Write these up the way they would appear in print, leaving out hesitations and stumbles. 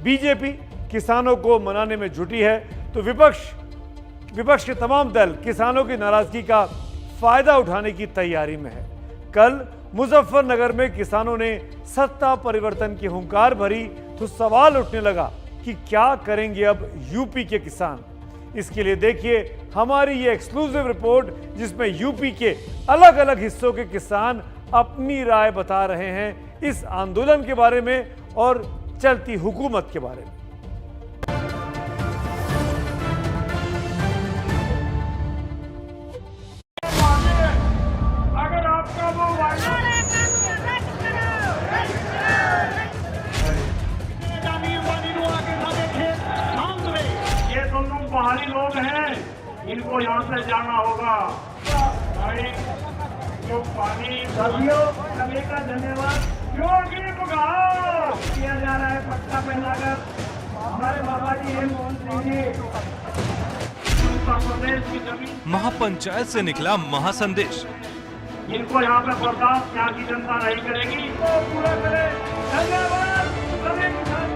BJP किसानों को मनाने में जुटी है तो विपक्ष के तमाम दल किसानों की नाराजगी का फायदा उठाने की तैयारी में है। कल मुजफ्फरनगर में किसानों ने सत्ता परिवर्तन की हुंकार भरी तो सवाल उठने लगा कि क्या करेंगे अब यूपी के किसान। इसके लिए देखिए हमारी ये एक्सक्लूसिव रिपोर्ट जिसमें यूपी के अलग अलग हिस्सों के किसान अपनी राय बता रहे हैं इस आंदोलन के बारे में और चलती हुकूमत के बारे में। अगर आपका वो ये दोनों बाहरी लोग हैं, इनको यहाँ से जाना होगा। जो पानी सभी का धन्यवाद योगी बुगाओ किया जा रहा है पट्टा पहनाकर हमारे बाबा जी मनमोहन सिंह जी। उत्तर प्रदेश की जमीन महापंचायत से निकला महासंदेश। इनको यहाँ पे बर्दाश्त यहाँ की जनता नहीं करेगी तो पूरा करे। धन्यवाद सभी किसान।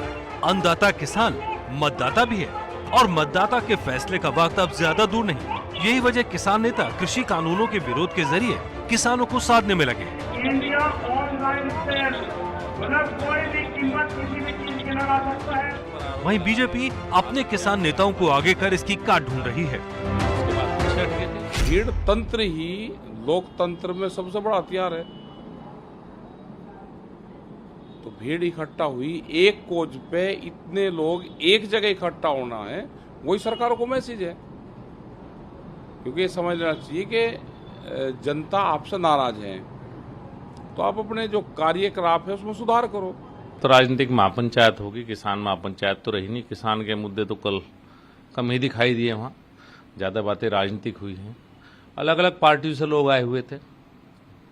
अन्नदाता किसान मतदाता भी है और मतदाता के फैसले का वक्त अब ज्यादा दूर नहीं। यही वजह किसान नेता कृषि कानूनों के विरोध के जरिए किसानों को साधने में लगे। इंडिया ऑनलाइन सेल, मतलब कोई भी कीमत किसी भी चीज की लगा सकता है। वहीं बीजेपी अपने किसान नेताओं को आगे कर इसकी काट ढूंढ रही है। भीड़ तंत्र ही लोकतंत्र में सबसे बड़ा हथियार है। तो भीड़ इकट्ठा हुई, एक कोच पे इतने लोग एक जगह इकट्ठा होना है, वही सरकारों को मैसेज है। क्योंकि ये समझ लेना चाहिए कि जनता आपसे नाराज है, तो आप अपने जो कार्यकलाप है उसमें सुधार करो। तो राजनीतिक महापंचायत होगी, किसान महापंचायत तो रही नहीं। किसान के मुद्दे तो कल कम ही दिखाई दिए, वहाँ ज़्यादा बातें राजनीतिक हुई हैं। अलग अलग पार्टियों से लोग आए हुए थे,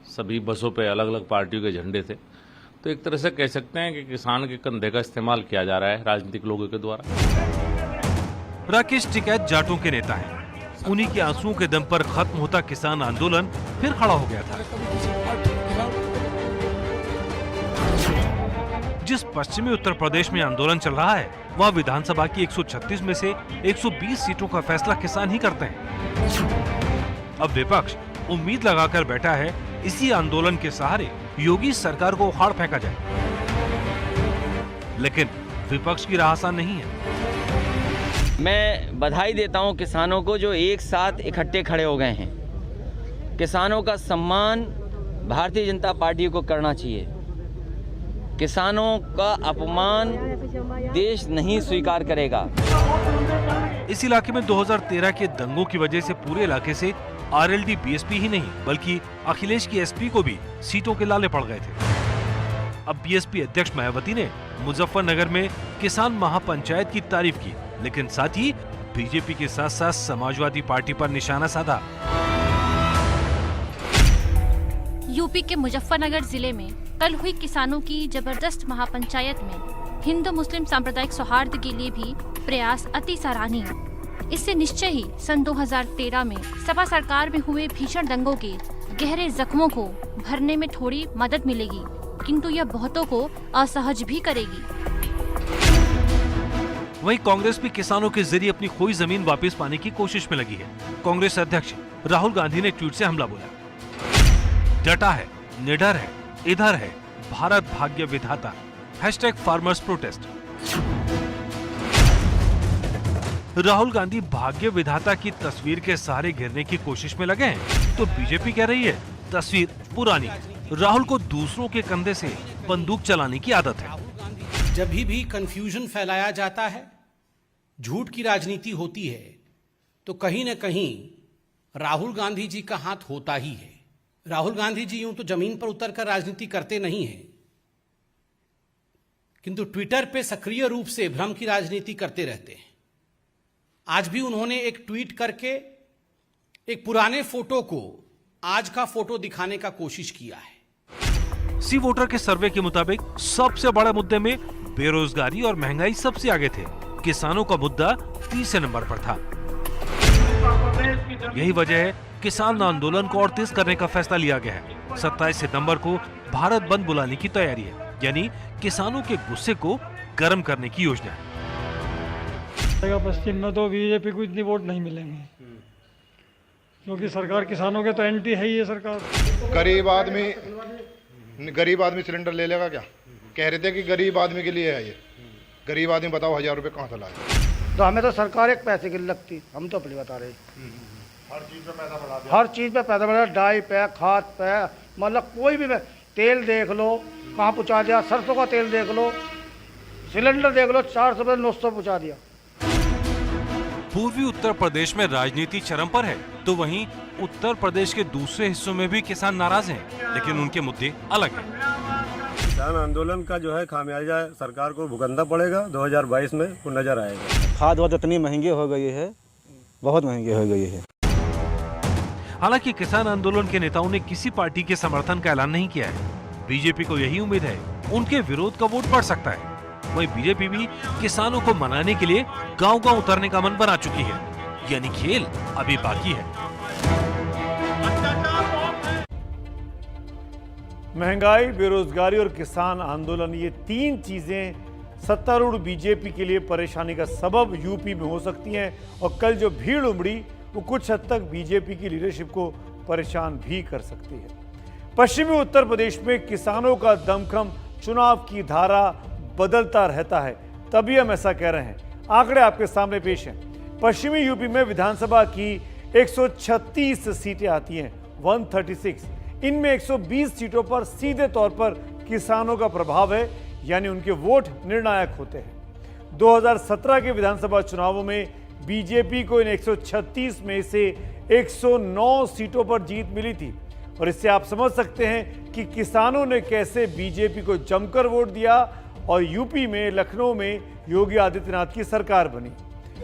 सभी बसों पे अलग अलग पार्टियों के झंडे थे। तो एक तरह से कह सकते हैं कि किसान के कंधे का इस्तेमाल किया जा रहा है राजनीतिक लोगों के द्वारा। राकेश टिकैत जाटों के नेता हैं। उन्हीं के आंसुओं के दम पर खत्म होता किसान आंदोलन फिर खड़ा हो गया था। जिस पश्चिमी उत्तर प्रदेश में आंदोलन चल रहा है वहाँ विधानसभा की 136 में से 120 सीटों का फैसला किसान ही करते हैं। अब विपक्ष उम्मीद लगाकर बैठा है इसी आंदोलन के सहारे योगी सरकार को उखाड़ फेंका जाए, लेकिन विपक्ष की राह आसान नहीं है। मैं बधाई देता हूं किसानों को जो एक साथ इकट्ठे खड़े हो गए हैं। किसानों का सम्मान भारतीय जनता पार्टी को करना चाहिए। किसानों का अपमान देश नहीं स्वीकार करेगा। इस इलाके में 2013 के दंगों की वजह से पूरे इलाके से आरएलडी बीएसपी ही नहीं बल्कि अखिलेश की एसपी को भी सीटों के लाले पड़ गए थे। अब बीएसपी अध्यक्ष मायावती ने मुजफ्फरनगर में किसान महापंचायत की तारीफ की, लेकिन साथ ही बीजेपी के साथ साथ समाजवादी पार्टी पर निशाना साधा। यूपी के मुजफ्फरनगर जिले में कल हुई किसानों की जबरदस्त महापंचायत में हिंदू मुस्लिम सांप्रदायिक सौहार्द के लिए भी प्रयास अति सराहनीय है। इससे निश्चय ही सन 2013 में सपा सरकार में हुए भीषण दंगों के गहरे जख्मों को भरने में थोड़ी मदद मिलेगी, किंतु यह बहुतों को असहज भी करेगी। वहीं कांग्रेस भी किसानों के जरिए अपनी खोई जमीन वापस पाने की कोशिश में लगी है। कांग्रेस अध्यक्ष राहुल गांधी ने ट्वीट से हमला बोला। डटा है, निडर है, इधर है भारत भाग्य विधाता, #फार्मर्स प्रोटेस्ट। राहुल गांधी भाग्य विधाता की तस्वीर के सहारे घेरने की कोशिश में लगे हैं, तो बीजेपी कह रही है तस्वीर पुरानी है। राहुल को दूसरों के कंधे से बंदूक चलाने की आदत है। जब भी कंफ्यूजन फैलाया जाता है, झूठ की राजनीति होती है, तो कहीं न कहीं राहुल गांधी जी का हाथ होता ही है। राहुल गांधी जी यूं तो जमीन पर उतरकर राजनीति करते नहीं हैं, किंतु ट्विटर पे सक्रिय रूप से भ्रम की राजनीति करते रहते हैं। आज भी उन्होंने एक ट्वीट करके एक पुराने फोटो को आज का फोटो दिखाने का कोशिश किया है। सी वोटर के सर्वे के मुताबिक सबसे बड़े मुद्दे में बेरोजगारी और महंगाई सबसे आगे थे। किसानों का मुद्दा तीसरे नंबर पर था। यही वजह है किसान आंदोलन को और तेज करने का फैसला लिया गया है। 27 सितंबर को भारत बंद बुलाने की तैयारी है, यानी किसानों के गुस्से को गर्म करने की योजना है। पश्चिम में तो बीजेपी को इतनी वोट नहीं मिलेंगे, क्योंकि सरकार किसानों के तो एंटी है ही है सरकार। गरीब आदमी सिलेंडर ले लेगा क्या? कह रहे थे कि गरीब आदमी के लिए है ये। गरीब आदमी बताओ 1000 रुपये कहाँ से लाए? तो हमें तो सरकार एक पैसे के लिए लगती, हम तो अपनी बता रहे। हर चीज़ पे पैसा बढ़ा दिया। हर चीज़ पे पैसा बढ़ा, डाई पे, खाद पे, मतलब कोई भी तेल देख लो कहाँ पहुँचा दिया। सरसों का तेल देख लो, सिलेंडर देख लो, 400 पे 900 पहुँचा दिया। पूर्वी उत्तर प्रदेश में राजनीति चरम पर है, तो वहीं उत्तर प्रदेश के दूसरे हिस्सों में भी किसान नाराज हैं, लेकिन उनके मुद्दे अलग हैं। किसान आंदोलन का जो है खामियाजा सरकार को भुगतना पड़ेगा, 2022 में वो नजर आएगा। खाद वाद इतनी महंगी हो गई है, बहुत महंगी हो गई है। हालांकि किसान आंदोलन के नेताओं ने किसी पार्टी के समर्थन का ऐलान नहीं किया है। बीजेपी को यही उम्मीद है उनके विरोध का वोट बढ़ सकता है। वहीं बीजेपी भी किसानों को मनाने के लिए गांव-गांव उतरने का मन बना चुकी है, यानी खेल अभी बाकी है। महंगाई, बेरोजगारी और किसान आंदोलन, ये तीन चीजें सत्तारूढ़ बीजेपी के लिए परेशानी का सबब यूपी में हो सकती हैं, और कल जो भीड़ उमड़ी वो कुछ हद तक बीजेपी की लीडरशिप को परेशान भी कर सकती है। पश्चिमी उत्तर प्रदेश में किसानों का दमखम, चुनाव की धारा बदलता रहता है, तभी हम ऐसा कह रहे हैं। आंकड़े आपके सामने पेश हैं। पश्चिमी यूपी में विधानसभा की 136 सीटें आती हैं, 136। इनमें 120 सीटों पर सीधे तौर पर किसानों का प्रभाव है, यानी उनके वोट निर्णायक होते हैं। 2017 के विधानसभा चुनावों में बीजेपी को इन 136 में से 109 सीटों पर जीत मिली थी, और इससे आप समझ सकते हैं कि किसानों ने कैसे बीजेपी को जमकर वोट दिया और यूपी में, लखनऊ में योगी आदित्यनाथ की सरकार बनी।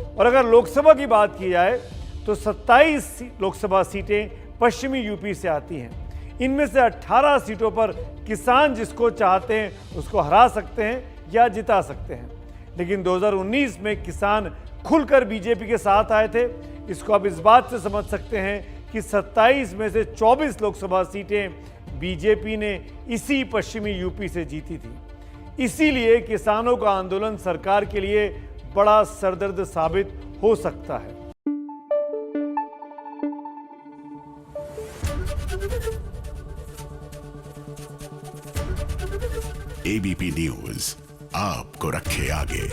और अगर लोकसभा की बात की जाए तो 27 लोकसभा सीटें पश्चिमी यूपी से आती हैं। इनमें से 18 सीटों पर किसान जिसको चाहते हैं उसको हरा सकते हैं या जिता सकते हैं। लेकिन 2019 में किसान खुलकर बीजेपी के साथ आए थे। इसको आप इस बात से समझ सकते हैं कि 27 में से 24 लोकसभा सीटें बीजेपी ने इसी पश्चिमी यूपी से जीती थी। इसीलिए किसानों का आंदोलन सरकार के लिए बड़ा सरदर्द साबित हो सकता है। एबीपी न्यूज आपको रखे आगे।